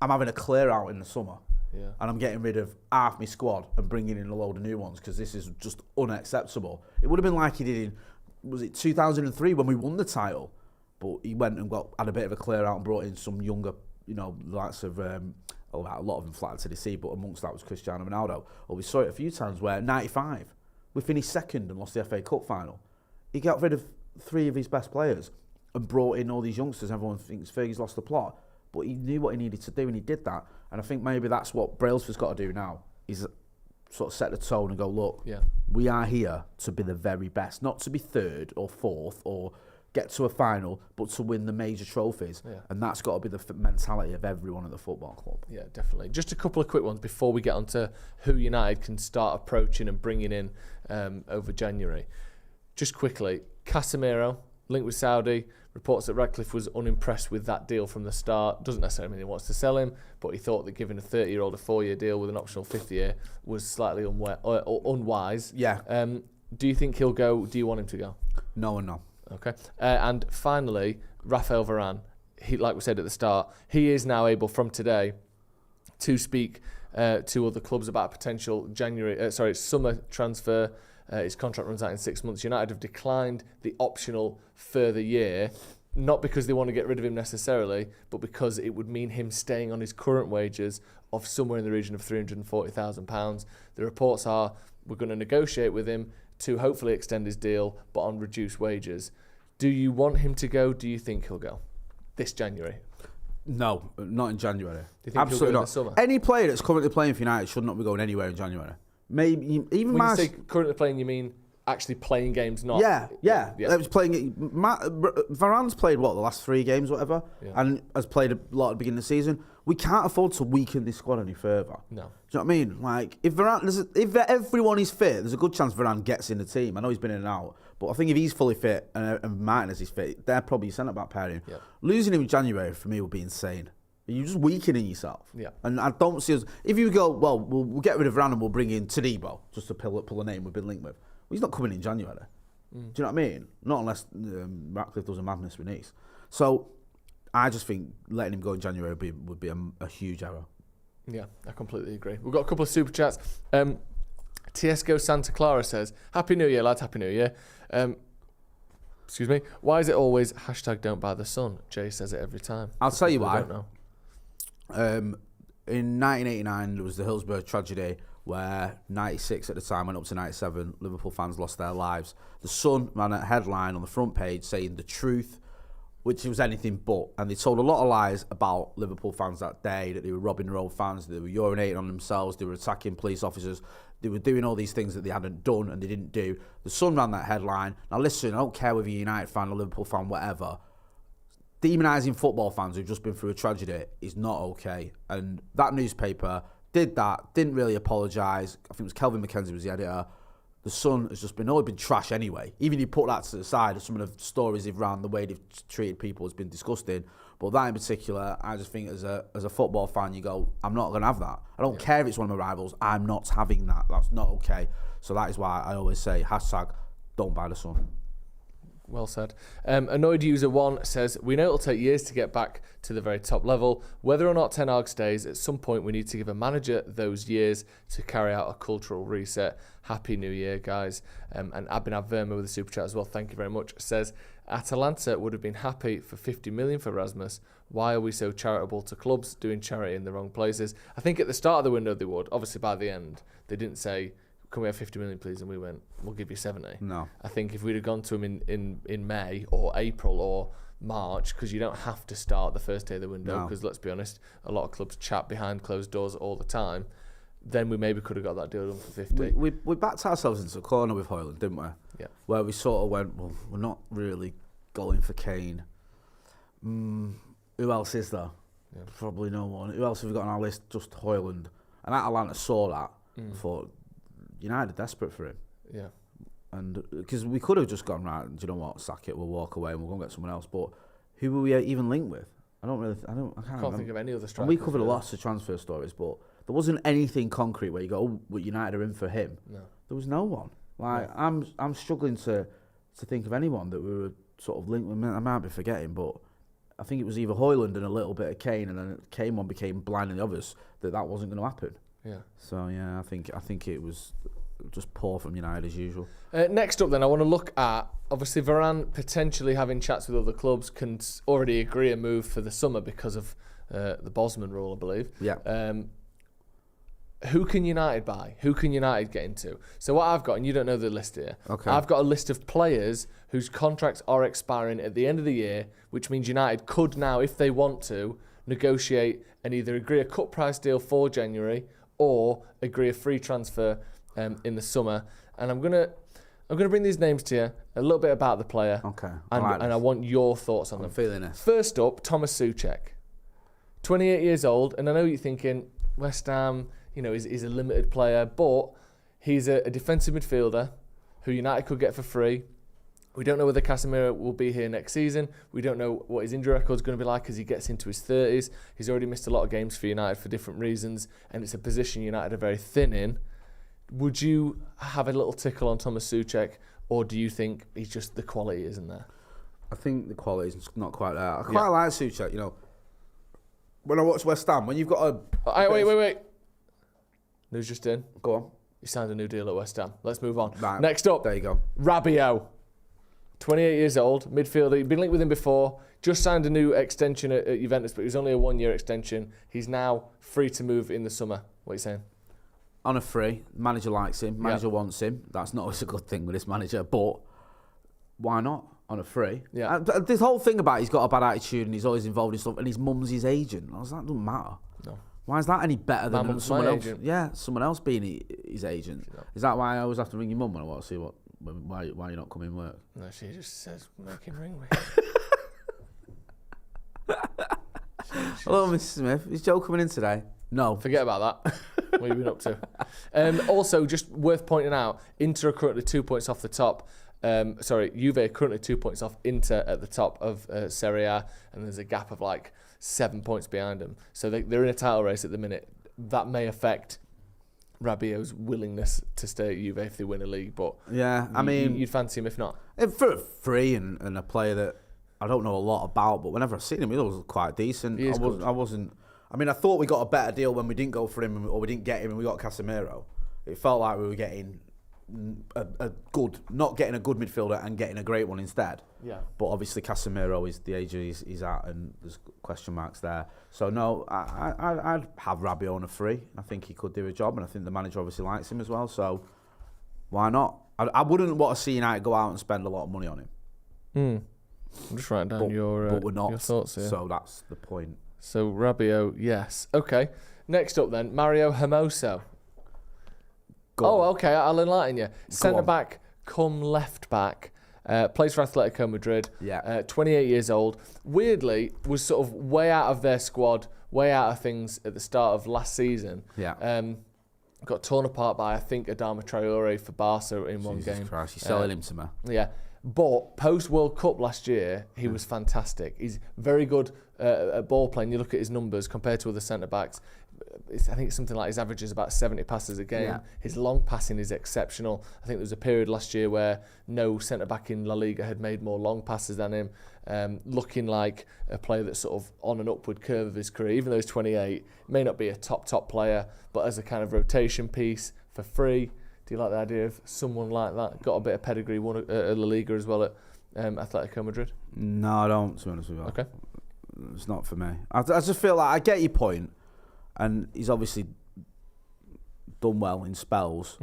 I'm having a clear out in the summer. Yeah. And I'm getting rid of half my squad and bringing in a load of new ones because this is just unacceptable. It would have been like he did in, was it 2003 when we won the title? But he went and had a bit of a clear out and brought in some younger, likes of, a lot of them flattered to the sea, but amongst that was Cristiano Ronaldo. Or we saw it a few times where 95, we finished second and lost the FA Cup final. He got rid of 3 of his best players and brought in all these youngsters. Everyone thinks Fergie's lost the plot, but he knew what he needed to do and he did that. And I think maybe that's what Brailsford's got to do now, is sort of set the tone and go, look, we are here to be the very best, not to be third or fourth or get to a final, but to win the major trophies. Yeah. And that's got to be the mentality of everyone at the football club. Yeah, definitely. Just a couple of quick ones before we get on to who United can start approaching and bringing in over January. Just quickly, Casemiro, linked with Saudi, reports that Ratcliffe was unimpressed with that deal from the start. Doesn't necessarily mean he wants to sell him, but he thought that giving a 30-year-old a 4-year deal with an optional 5th year was slightly unwise. Yeah. Do you think he'll go? Do you want him to go? No and no. Okay. And finally, Raphael Varane. He, like we said at the start, he is now able from today to speak to other clubs about a potential summer transfer. His contract runs out in 6 months. United have declined the optional further year, not because they want to get rid of him necessarily, but because it would mean him staying on his current wages of somewhere in the region of £340,000. The reports are we're going to negotiate with him to hopefully extend his deal, but on reduced wages. Do you want him to go? Do you think he'll go this January? No, not in January. Do you think Absolutely he'll go not. in the summer? Any player that's currently playing for United should not be going anywhere in January. Maybe even when you say currently playing, you mean actually playing games, not... Yeah. It was playing... Varane's played, the last 3 games, whatever, and has played a lot at the beginning of the season. We can't afford to weaken this squad any further. No. Do you know what I mean? Like, if everyone is fit, there's a good chance Varane gets in the team. I know he's been in and out, but I think if he's fully fit and Martinez is fit, they're probably centre-back pairing. Yeah. Losing him in January, for me, would be insane. You're just weakening yourself. Yeah. And I don't see us... If you go, we'll get rid of Varane and we'll bring in Todibo, just to pull a name we've been linked with. Well, he's not coming in January. Do you know what I mean? Not unless Ratcliffe does a madness with Nice. So I just think letting him go in January would be a huge error. Yeah, I completely agree. We've got a couple of super chats. Tiesco Santa Clara says, Happy New Year, lads, Happy New Year. Excuse me. Why is it always #don't buy the Sun? Jay says it every time. I'll tell you why. I don't know. In 1989, there was the Hillsborough tragedy where 96 at the time went up to 97. Liverpool fans lost their lives. The Sun ran a headline on the front page saying the truth, which was anything but. And they told a lot of lies about Liverpool fans that day, that they were robbing their own fans, they were urinating on themselves, they were attacking police officers, they were doing all these things that they hadn't done and they didn't do. The Sun ran that headline. Now listen, I don't care whether you're a United fan or Liverpool fan, whatever. Demonising football fans who've just been through a tragedy is not okay. And that newspaper did that, didn't really apologise. I think it was Kelvin McKenzie was the editor. The Sun has just always been trash anyway. Even if you put that to the side, some of the stories they've ran, the way they've treated people has been disgusting. But that in particular, I just think as a football fan, you go, I'm not going to have that. I don't care if it's one of my rivals. I'm not having that. That's not okay. So that is why I always say, #don't buy the Sun. Well said. Annoyed User 1 says, we know it'll take years to get back to the very top level. Whether or not Ten Hag stays, at some point we need to give a manager those years to carry out a cultural reset. Happy New Year, guys. And Abhinav Verma with a super chat as well, thank you very much, says, Atalanta would have been happy for 50 million for Rasmus. Why are we so charitable to clubs doing charity in the wrong places? I think at the start of the window they would. Obviously by the end, they didn't say, can we have 50 million, please? And we went, we'll give you 70. No. I think if we'd have gone to him in May or April or March, because you don't have to start the first day of the window, because let's be honest, a lot of clubs chat behind closed doors all the time, then we maybe could have got that deal done for 50. We backed ourselves into a corner with Hojlund, didn't we? Yeah. Where we sort of went, well, we're not really going for Kane. Who else is there? Yeah. Probably no one. Who else have we got on our list? Just Hojlund. And Atalanta saw that and thought, United are desperate for him. Yeah. And because we could have just gone, right, do you know what, sack it, we'll walk away and we'll go and get someone else. But who were we even linked with? I can't think of any other strikers. And we covered lots of transfer stories, but there wasn't anything concrete where you go, oh, well, United are in for him. No. There was no one. Like, no. I'm struggling to think of anyone that we were sort of linked with. I might be forgetting, but I think it was either Hojlund and a little bit of Kane, and then Kane one became blindly obvious that wasn't going to happen. Yeah. So yeah, I think it was just poor from United as usual. Next up, then, I want to look at obviously Varane potentially having chats with other clubs, can already agree a move for the summer because of the Bosman rule, I believe. Yeah. Who can United buy? Who can United get into? So what I've got, and you don't know the list here. Okay. I've got a list of players whose contracts are expiring at the end of the year, which means United could now, if they want to, negotiate and either agree a cut price deal for January or agree a free transfer in the summer. And I'm gonna bring these names to you, a little bit about the player. Okay. And I want your thoughts on them. I'm feeling this. First up, Thomas Soucek. 28 years old, and I know you're thinking, West Ham, he's a limited player, but he's a defensive midfielder who United could get for free. We don't know whether Casemiro will be here next season. We don't know what his injury record is going to be like as he gets into his 30s. He's already missed a lot of games for United for different reasons, and it's a position United are very thin in. Would you have a little tickle on Thomas Soucek, or do you think he's just the quality isn't there? I think the quality is not quite there. I quite like Soucek, you know. When I watch West Ham, when you've got a... Wait. News just in. Go on. He signed a new deal at West Ham. Let's move on. Right. Next up. There you go. Rabiot. 28 years old, midfielder. He'd been linked with him before. Just signed a new extension at Juventus, but it was only a 1-year extension. He's now free to move in the summer. What are you saying? On a free. Manager likes him. Manager wants him. That's not always a good thing with this manager, but why not? On a free. Yeah. This whole thing about he's got a bad attitude and he's always involved in stuff and his mum's his agent. That doesn't matter. No. Why is that any better than someone else? Agent. Yeah, someone else being his agent. No. Is that why I always have to ring your mum when I want to see why you're not coming to work? No, she just says, make him ring me. Hello, Mrs. Smith. Is Joe coming in today? No. Forget about that. What have you been up to? Also, just worth pointing out, Inter are currently 2 points off the top. Juve are currently 2 points off Inter at the top of Serie A, and there's a gap of like 7 points behind them. So they're in a title race at the minute. That may affect Rabiot's willingness to stay at Juve if they win a league, but yeah, I mean, you'd fancy him if not. For a free and a player that I don't know a lot about, but whenever I've seen him, he was quite decent. I mean, I thought we got a better deal when we didn't go for him or we didn't get him and we got Casemiro. It felt like we were getting not getting a good midfielder and getting a great one instead. Yeah. But obviously Casemiro is the age he's at, and there's question marks there. So no, I'd have Rabiot on a free. I think he could do a job, and I think the manager obviously likes him as well. So why not? I wouldn't want to see United go out and spend a lot of money on him. I'm just writing down your thoughts here. So that's the point. So Rabiot, yes. Okay. Next up then, Mario Hermoso. Okay, I'll enlighten you. Centre back come left back. Plays for Atletico Madrid. Yeah. 28 years old. Weirdly, was sort of way out of their squad, way out of things at the start of last season. Yeah. Got torn apart by, I think, Adama Traore for Barca in one game. Jesus Christ, you're selling him to me. Yeah. But post-World Cup last year, he was fantastic. He's very good at ball playing. You look at his numbers compared to other centre-backs. I think it's something like his average is about 70 passes a game. Yeah. His long passing is exceptional. I think there was a period last year where no centre-back in La Liga had made more long passes than him. Looking like a player that's sort of on an upward curve of his career. Even though he's 28, may not be a top player, but as a kind of rotation piece for free. Do you like the idea of someone like that? Got a bit of pedigree, won a La Liga as well at Atletico Madrid? No, I don't, to be honest with you. Okay. It's not for me. I just feel like I get your point, and he's obviously done well in spells,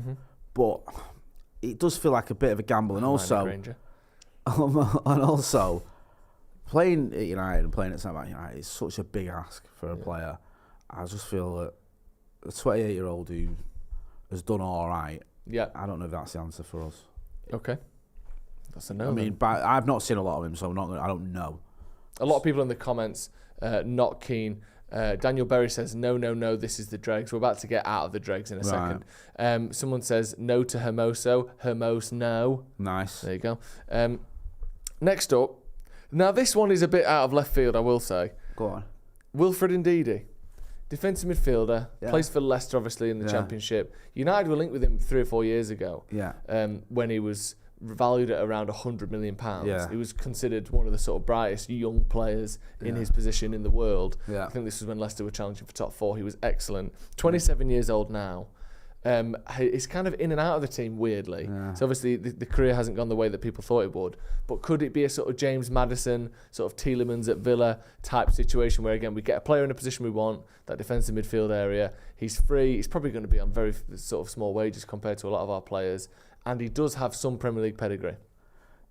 but it does feel like a bit of a gamble. And also, playing at United and playing at centre back United is such a big ask for a player. I just feel that a 28-year-old who has done all right. Yeah, I don't know if that's the answer for us. Okay, that's a no. I mean, but I've not seen a lot of him, so I don't know. A lot of people in the comments not keen. Daniel Berry says no. This is the dregs. We're about to get out of the dregs in a second. Someone says no to Hermoso. Hermos no. Nice. There you go. Next up, now this one is a bit out of left field, I will say. Go on. Wilfred Indidi. Defensive midfielder, plays for Leicester obviously in the Championship. United were linked with him 3 or 4 years ago. Yeah. When he was valued at around £100 million. Yeah. He was considered one of the sort of brightest young players in his position in the world. Yeah. I think this was when Leicester were challenging for top 4. He was excellent. 27 years old now. He's kind of in and out of the team weirdly. Yeah. So obviously the career hasn't gone the way that people thought it would. But could it be a sort of James Maddison, sort of Tielemans at Villa type situation where again we get a player in a position we want, that defensive midfield area. He's free. He's probably going to be on very sort of small wages compared to a lot of our players, and he does have some Premier League pedigree.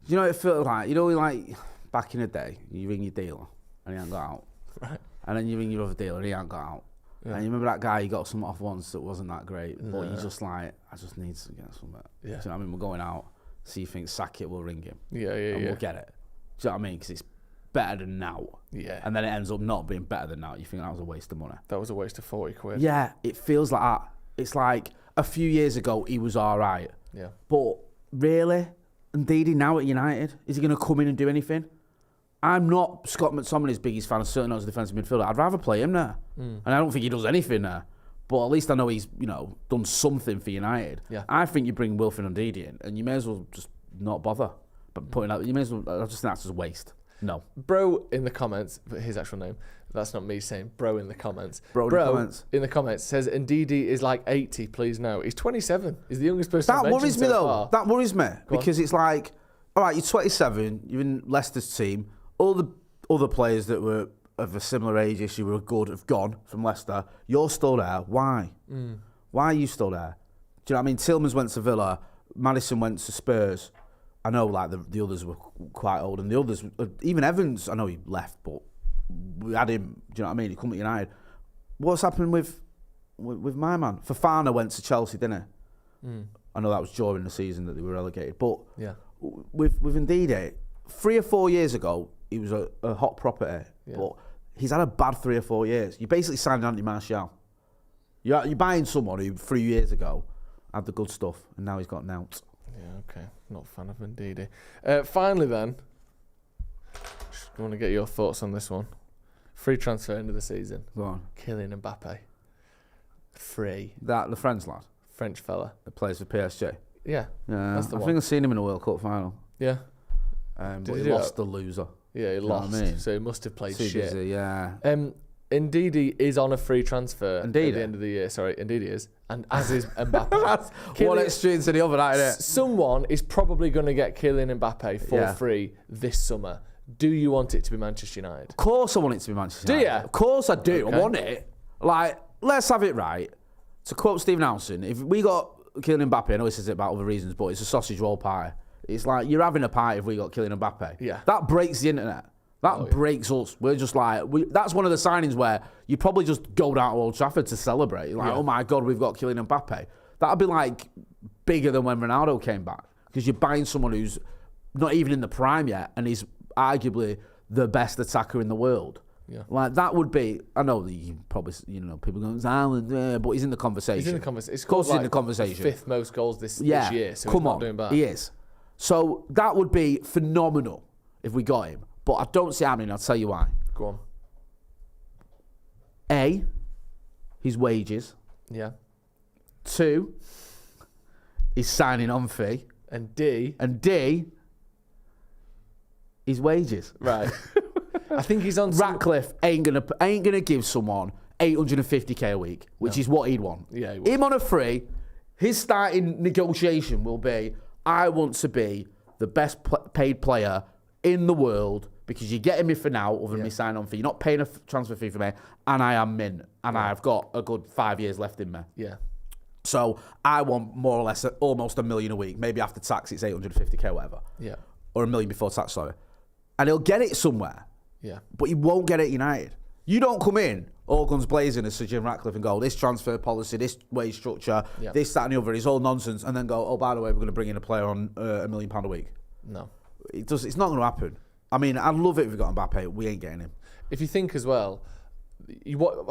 You know, it feels like like back in the day, you ring your dealer and he ain't got out, right? And then you ring your other dealer and he ain't got out. Yeah. And you remember that guy, you got something off once that wasn't that great, but you just like, I just need to get something. Yeah. Do you know what I mean? We're going out, so you think sack it, we'll ring him. And we'll get it. Do you know what I mean? Because it's better than now. Yeah. And then it ends up not being better than now. You think that was a waste of money. That was a waste of 40 quid. Yeah, it feels like that. It's like a few years ago, he was all right. Yeah. But really, Indidi now at United, is he going to come in and do anything? I'm not Scott McTominay's biggest fan, certainly not as a defensive midfielder. I'd rather play him there. And I don't think he does anything there. but at least I know he's, done something for United. Yeah. I think you bring Wilfred Ndidi in, and you may as well just not bother. But putting out, you may as well. I just think that's just a waste. No. Bro in the comments, but his actual name. That's not me saying bro in the comments. Bro in the comments says Indidi is like 80. Please no, he's 27. He's the youngest person. That worries me so though. Far. That worries me because it's like, all right, you're 27. You're in Leicester's team. All the other players that were of a similar age as you were good have gone from Leicester. You're still there. Why? Why are you still there? Do you know what I mean? Tillmans went to Villa. Maddison went to Spurs. I know, like the others were quite old, and the others, even Evans, I know he left, but we had him. Do you know what I mean? He come to United. What's happening with my man? Fofana went to Chelsea, didn't he? I know that was during the season that they were relegated, but with Ndidi, 3 or 4 years ago, he was a hot property, but he's had a bad 3 or 4 years. You basically signed Anthony Martial. You're buying someone who 3 years ago had the good stuff, and now he's got nouts. Yeah, okay. Not a fan of Indidi. Finally then, just want to get your thoughts on this one. Free transfer end of the season. Go on. Kylian Mbappe. Free. The French lad? French fella. That plays for PSG? Yeah. That's the one. I think I've seen him in a World Cup final. Yeah. But he lost the loser. Yeah, he lost. So he must have played shit. Busy, yeah. Indidi is on a free transfer at the end of the year. Sorry, Indidi is. And as is Mbappe. One extreme to the other, isn't it? Someone is probably going to get Kylian Mbappe for free this summer. Do you want it to be Manchester United? Of course I want it to be Manchester United. Do you? Of course I do. Okay. I want it. Like, let's have it right. To quote Stephen Howson, if we got Kylian Mbappe, I know he says it about other reasons, but it's a sausage roll pie. It's like, you're having a party if we got Kylian Mbappe. Yeah. That breaks the internet. That breaks us. We're just like, that's one of the signings where you probably just go down to Old Trafford to celebrate. Like, oh my God, we've got Kylian Mbappe. That'd be like bigger than when Ronaldo came back. Because you're buying someone who's not even in the prime yet and he's arguably the best attacker in the world. Yeah. Like, that would be, I know that you probably, people go, Ireland, but he's in the conversation. He's in the conversation. Of course he's in the conversation. The 5th most goals this year, so he's not doing bad. He is. So that would be phenomenal if we got him. But I don't see it happening. I'll tell you why. Go on. A, his wages. Yeah. 2, his signing on fee. And D, his wages. Right. I think he's on. Ratcliffe ain't gonna give someone $850k a week, which is what he'd want. Yeah, he would. Him on a free, his starting negotiation will be, I want to be the best paid player in the world because you're getting me for now other than me signing on fee. You're not paying a transfer fee for me, and I am mint, and I've got a good 5 years left in me. Yeah. So I want more or less almost $1 million a week. Maybe after tax it's 850k, whatever. Yeah. Or $1 million before tax, sorry. And he'll get it somewhere. Yeah. But he won't get it at United. You don't come in all guns blazing as Sir Jim Ratcliffe and go, this transfer policy, this wage structure, this, that and the other is all nonsense, and then go, oh, by the way, we're going to bring in a player on £1 million a week. No. It's not going to happen. I mean, I'd love it if we got Mbappe. We ain't getting him. If you think as well,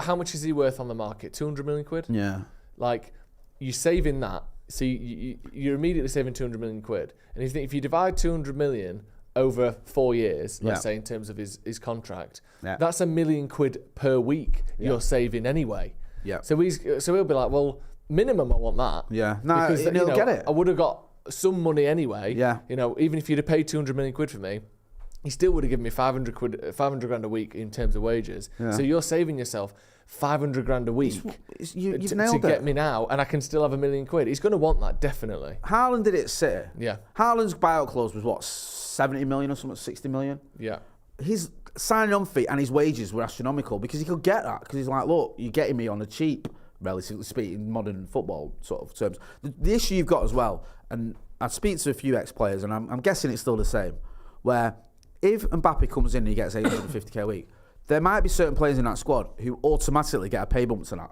how much is he worth on the market? 200 million quid? Yeah. Like, you're saving that. So you're immediately saving 200 million quid. And if you divide 200 million over 4 years, let's say in terms of his contract, that's £1 million per week you're saving anyway. Yeah. So he'll be like, well, minimum I want that. Yeah. No, he'll get it. I would have got some money anyway. Yeah. Even if you'd have paid 200 million quid for me, he still would have given me 500 grand a week in terms of wages. Yeah. So you're saving yourself 500 grand a week to get me now, and I can still have £1 million. He's going to want that, definitely. Haaland did it at City. Yeah. Haaland's buyout clause was what, 70 million or something, 60 million? Yeah. His signing on fee and his wages were astronomical because he could get that. Because he's like, look, you're getting me on the cheap, relatively speaking, modern football sort of terms. The issue you've got as well, and I speak to a few ex-players, and I'm guessing it's still the same, where if Mbappe comes in and he gets 850k a week, there might be certain players in that squad who automatically get a pay bump to that.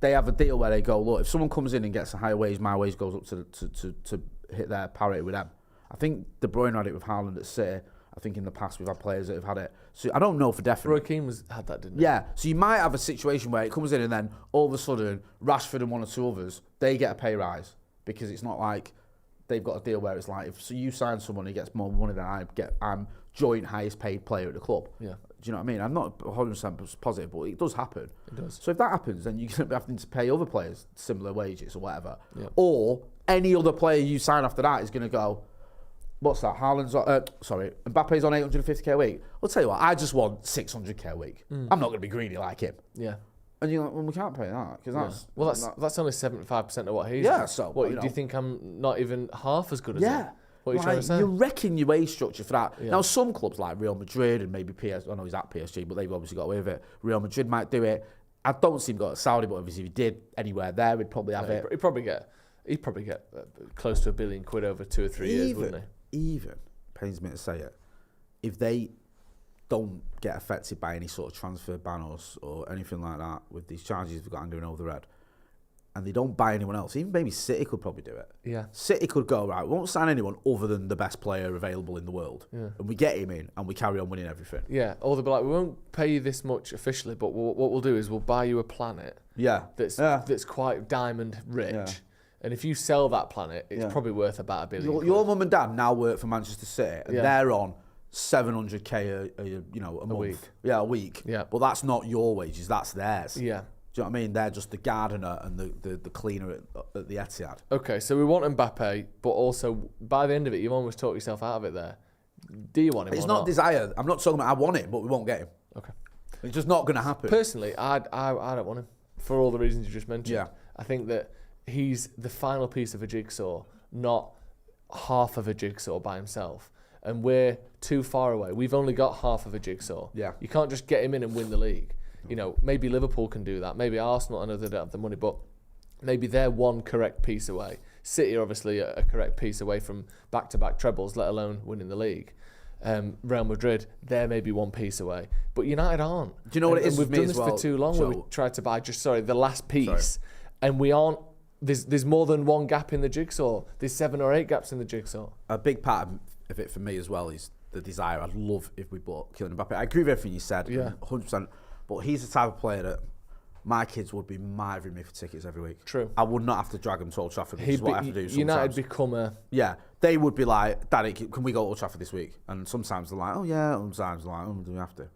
They have a deal where they go, look, if someone comes in and gets a higher wage, my wage goes up to hit their parity with them. I think De Bruyne had it with Haaland at City. I think in the past we've had players that have had it. So I don't know for definite. Roy Keane had that, didn't he? Yeah. So you might have a situation where it comes in and then all of a sudden Rashford and 1 or 2 others, they get a pay rise because it's not like they've got a deal where it's like, if you sign someone who gets more money than I get, I'm joint highest paid player at the club. Yeah. Do you know what I mean? I'm not 100% positive, but it does happen. It does. So if that happens, then you're going to be having to pay other players similar wages or whatever. Yeah. Or any other player you sign after that is going to go, what's that? Mbappe's on 850k a week. I'll tell you what, I just want 600k a week. I'm not going to be greedy like him. Yeah. And you're like, well, we can't pay that because that's only 75% of what he's. Yeah. on. So what do you think? I'm not even half as good as him? Yeah. What are you trying to say? You're wrecking your wage structure for that. Yeah. Now, some clubs like Real Madrid and maybe PSG, I know he's at PSG, but they've obviously got away with it. Real Madrid might do it. I don't see him go to Saudi, but obviously if he did anywhere there, he'd probably have it. He'd probably get close to £1 billion over 2 or 3 years, wouldn't he? Even, pains me to say it, if they don't get affected by any sort of transfer ban or anything like that with these charges they've got hanging over their head, and they don't buy anyone else, even maybe City could probably do it. Yeah. City could go, right, we won't sign anyone other than the best player available in the world. Yeah. And we get him in and we carry on winning everything. Yeah. Or they'll be like, we won't pay you this much officially, but what we'll do is we'll buy you a planet that's quite diamond rich. Yeah. And if you sell that planet, it's probably worth about £1 billion. Your mum and dad now work for Manchester City, and they're on 700k a month. Week. Yeah, a week. Yeah. But that's not your wages, that's theirs. Yeah. Do you know what I mean? They're just the gardener and the cleaner at the Etihad. Okay, so we want Mbappe, but also by the end of it, you've almost talked yourself out of it there. Do you want him? It's not desire. I'm not talking about I want him, but we won't get him. Okay. It's just not going to happen. Personally, I don't want him for all the reasons you just mentioned. Yeah. I think that he's the final piece of a jigsaw, not half of a jigsaw by himself. And we're too far away. We've only got half of a jigsaw. Yeah. You can't just get him in and win the league. You know, maybe Liverpool can do that. Maybe Arsenal, I know they don't have the money, but maybe they're one correct piece away. City are obviously a correct piece away from back-to-back trebles, let alone winning the league. Real Madrid, they're maybe one piece away. But United aren't. Do you know what it is we've with done me this as well, for too long Joe? where we tried to buy the last piece. And we aren't, there's more than one gap in the jigsaw. There's 7 or 8 gaps in the jigsaw. A big part of it for me as well is the desire. I'd love if we bought Kylian Mbappe. I agree with everything you said, 100%. But he's the type of player that my kids would be mithering me for tickets every week. True. I would not have to drag them to Old Trafford, which is what I have to do sometimes. United become a... Yeah. They would be like, Daddy, can we go to Old Trafford this week? And sometimes they're like, oh yeah. And sometimes they're like, oh, do we have to? Do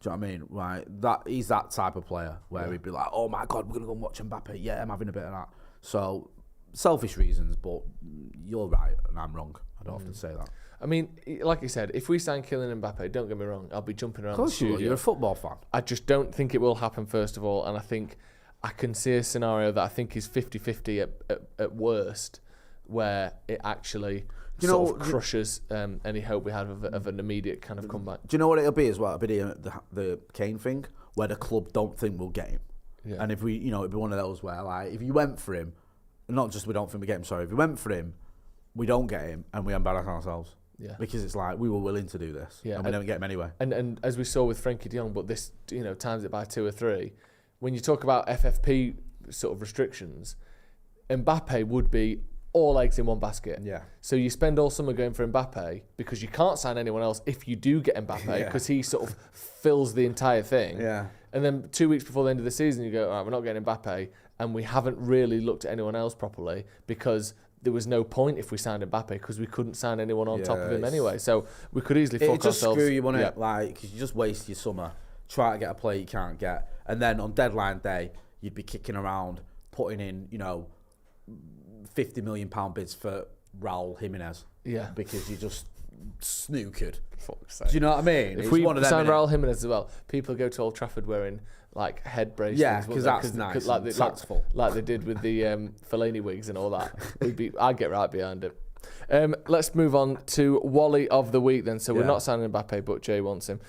you know what I mean? Right. He's that type of player where he'd be like, oh my God, we're going to go and watch Mbappe. Yeah, I'm having a bit of that. So, selfish reasons, but you're right and I'm wrong. I don't often say that. I mean, like you said, if we sign Kylian Mbappe, don't get me wrong, I'll be jumping around the studio. You're a football fan. I just don't think it will happen, first of all, and I think I can see a scenario that I think is 50-50 at worst, where it actually crushes any hope we have of an immediate kind of comeback. Do you know what it'll be as well? It'll be the Kane thing, where the club don't think we'll get him. Yeah. And if we, it'd be one of those where, like, if you went for him, not just we don't think we get him, sorry, if we went for him, we don't get him, and we embarrass ourselves. Yeah. Because it's like we were willing to do this, and we don't get him anyway. And as we saw with Frankie de Jong, but this times it by 2 or 3. When you talk about FFP sort of restrictions, Mbappe would be all eggs in one basket. Yeah. So you spend all summer going for Mbappe because you can't sign anyone else if you do get Mbappe because he sort of fills the entire thing. Yeah. And then 2 weeks before the end of the season, you go, all right, we're not getting Mbappe, and we haven't really looked at anyone else properly because there was no point if we signed Mbappe because we couldn't sign anyone on top of him anyway. So we could easily fuck ourselves. It just screw you, wouldn't it? Like, cause you just waste your summer trying to get a player you can't get. And then on deadline day, you'd be kicking around, putting in, £50 million bids for Raul Jimenez. Yeah. Because you just snookered. Do you know what I mean? If we sign Raul Jimenez as well, people go to Old Trafford wearing like head bracelets. Yeah, because that's nice. Like they did with the Fellaini wigs and all that. I'd get right behind it. Let's move on to Wally of the week then. So we're not signing Mbappe, but Jay wants him.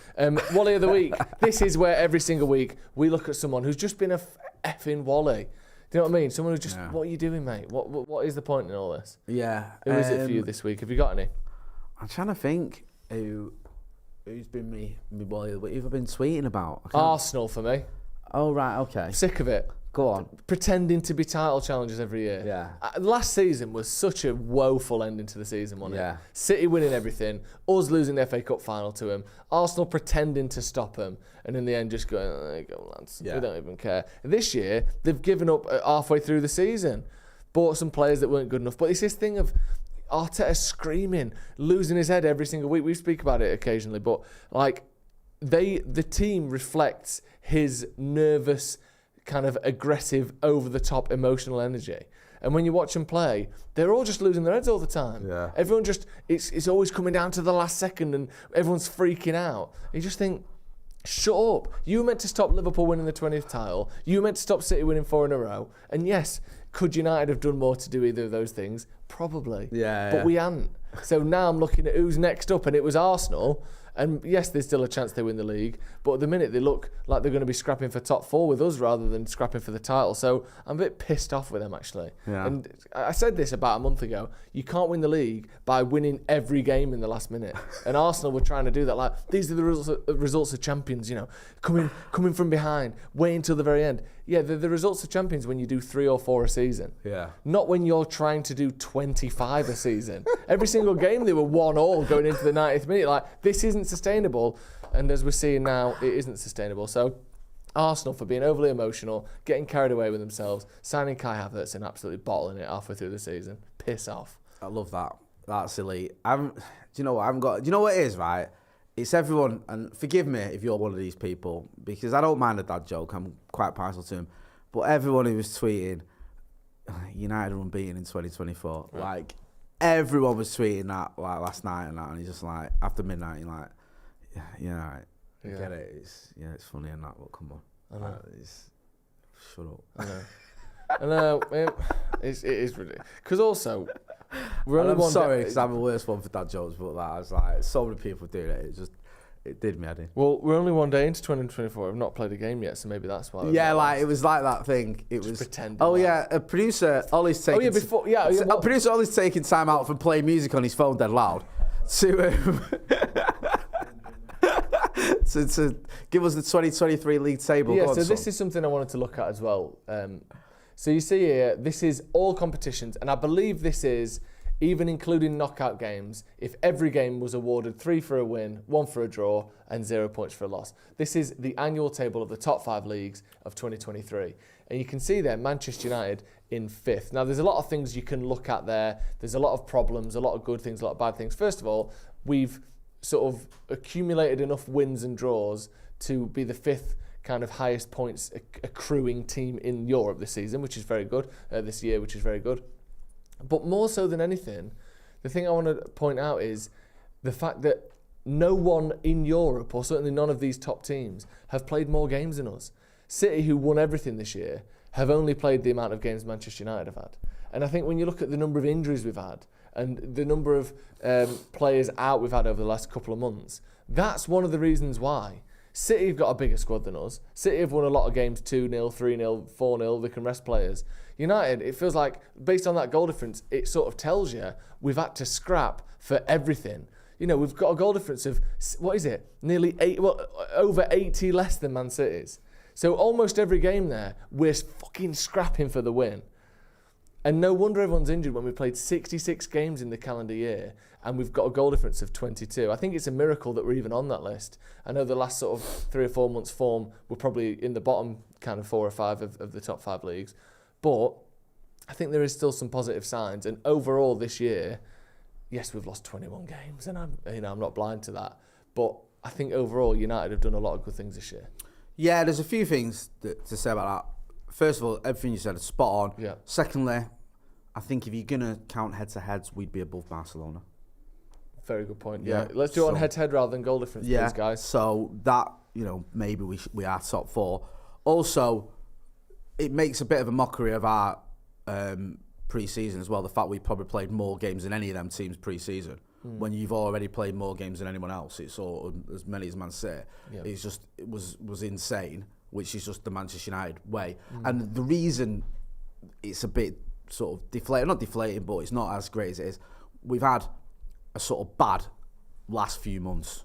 Wally of the week. This is where every single week we look at someone who's just been a effing Wally. Do you know what I mean? Someone who just, what are you doing, mate? What is the point in all this? Yeah. Who is it for you this week? Have you got any? I'm trying to think who's been me Wally of the week. Who have I been tweeting about? Arsenal for me. Oh, right, okay. Sick of it. Go on. Pretending to be title challengers every year. Yeah. Last season was such a woeful ending to the season, wasn't it? Yeah. City winning everything, us losing the FA Cup final to him, Arsenal pretending to stop him, and in the end just going, there you go, lads. Yeah. We don't even care. This year, they've given up halfway through the season. Bought some players that weren't good enough. But it's this thing of Arteta screaming, losing his head every single week. We speak about it occasionally, but like, the team reflects his nervous, kind of aggressive, over-the-top emotional energy. And when you watch them play, they're all just losing their heads all the time. Yeah. Everyone just, it's always coming down to the last second and everyone's freaking out. You just think, shut up. You were meant to stop Liverpool winning the 20th title. You were meant to stop City winning 4 in a row. And yes, could United have done more to do either of those things? Probably. But we hadn't. So now I'm looking at who's next up, and it was Arsenal. And yes, there's still a chance they win the league, but at the minute they look like they're going to be scrapping for top 4 with us rather than scrapping for the title. So I'm a bit pissed off with them, actually. Yeah. And I said this about a month ago. You can't win the league by winning every game in the last minute. And Arsenal were trying to do that. Like, these are the results of champions, you know, coming from behind, waiting until the very end. Yeah, they're the results of champions when you do 3 or 4 a season. Yeah. Not when you're trying to do 25 a season. Every single game they were 1-1 going into the 90th minute. Like, this isn't sustainable. And as we're seeing now, it isn't sustainable. So Arsenal, for being overly emotional, getting carried away with themselves, signing Kai Havertz and absolutely bottling it halfway through the season. Piss off. I love that. That's elite. Do you know what? Do you know what it is, right? It's everyone, and forgive me if you're one of these people, because I don't mind a dad joke. I'm quite partial to him. But everyone who was tweeting, United are unbeaten in 2024. Right. Like, everyone was tweeting that like last night and that, and he's just like, after midnight, you're like, right. I get it. It's funny and that, but come on. I know. Shut up. I know. It is ridiculous. Because also, I'm sorry, because I'm the worst one for dad jokes, but that I was like, so many people do it. It did me, I did. Well, we're only one day into 2024. I've not played a game yet, so maybe that's why. Yeah, like it was like that thing. It was pretending. Oh yeah, a producer Ollie's taking. Producer Ollie's taking time out from playing music on his phone dead loud to to give us the 2023 league table. Yeah, so this is something I wanted to look at as well. So you see here, this is all competitions, and I believe this is even including knockout games, if every game was awarded 3 for a win, 1 for a draw, and 0 points for a loss. This is the annual table of the top 5 leagues of 2023. And you can see there, Manchester United in 5th. Now, there's a lot of things you can look at there. There's a lot of problems, a lot of good things, a lot of bad things. First of all, we've sort of accumulated enough wins and draws to be the 5th kind of highest points accruing team in Europe this season, which is very good, this year, which is very good. But more so than anything, the thing I want to point out is the fact that no one in Europe, or certainly none of these top teams, have played more games than us. City, who won everything this year, have only played the amount of games Manchester United have had. And I think when you look at the number of injuries we've had and the number of players out we've had over the last couple of months, that's one of the reasons why. City have got a bigger squad than us. City have won a lot of games 2-0, 3-0, 4-0. They can rest players. United, it feels like, based on that goal difference, it sort of tells you we've had to scrap for everything. You know, we've got a goal difference of, what is it? Over 80 less than Man City's. So almost every game there, we're fucking scrapping for the win. And no wonder everyone's injured when we played 66 games in the calendar year and we've got a goal difference of 22. I think it's a miracle that we're even on that list. I know the last sort of 3 or 4 months form, we're probably in the bottom kind of 4 or 5 of the top 5 leagues. But I think there is still some positive signs. And overall this year, yes, we've lost 21 games and I'm not blind to that. But I think overall United have done a lot of good things this year. Yeah, there's a few things to say about that. First of all, everything you said is spot on. Yeah. Secondly, I think if you're going to count head-to-heads, we'd be above Barcelona. Very good point. Yeah. Let's do it on head-to-head rather than goal difference, please, guys. So that, maybe we are top 4. Also, it makes a bit of a mockery of our pre-season as well. The fact we probably played more games than any of them teams pre-season. When you've already played more games than anyone else, it's all as many as Man City. Yeah. It was insane, which is just the Manchester United way. And the reason it's a bit sort of deflating, not deflating, but it's not as great as it is, we've had a sort of bad last few months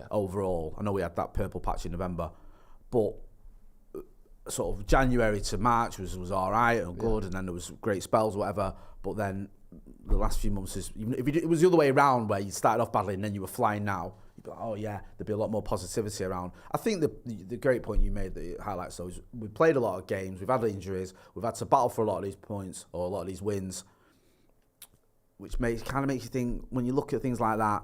overall. I know we had that purple patch in November, but sort of January to March was all right and good, and then there was great spells, whatever, but then the last few months is, even if it was the other way around where you started off badly and then you were flying now, you'd be like, oh yeah, there'd be a lot more positivity around. I think the great point you made that it highlights though is we've played a lot of games, we've had injuries, we've had to battle for a lot of these points or a lot of these wins, which kind of makes you think, when you look at things like that,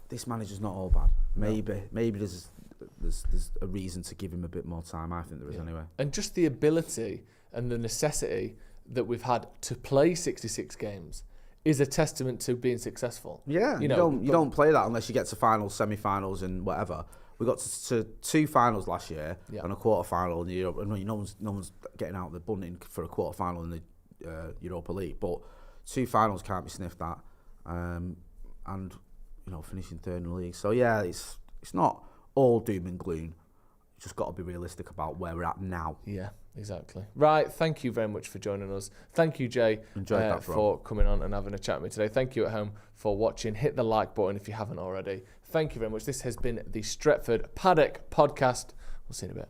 this manager's not all bad. maybe there's a reason to give him a bit more time. I think there is anyway. And just the ability and the necessity that we've had to play 66 games is a testament to being successsible. Yeah, you don't play that unless you get to finals, semi-finals, and whatever. We got to 2 finals last year and a quarter-final in the Europe. And no one's getting out of the bunting for a quarter-final in the Europa League, but 2 finals can't be sniffed at, and finishing 3rd in the league. So yeah, it's not all doom and gloom. You just got to be realistic about where we're at now. Yeah, exactly. Right, thank you very much for joining us. Thank you, Jay, for coming on and having a chat with me today. Thank you at home for watching. Hit the like button if you haven't already. Thank you very much. This has been the Stretford Paddock podcast. We'll see you in a bit.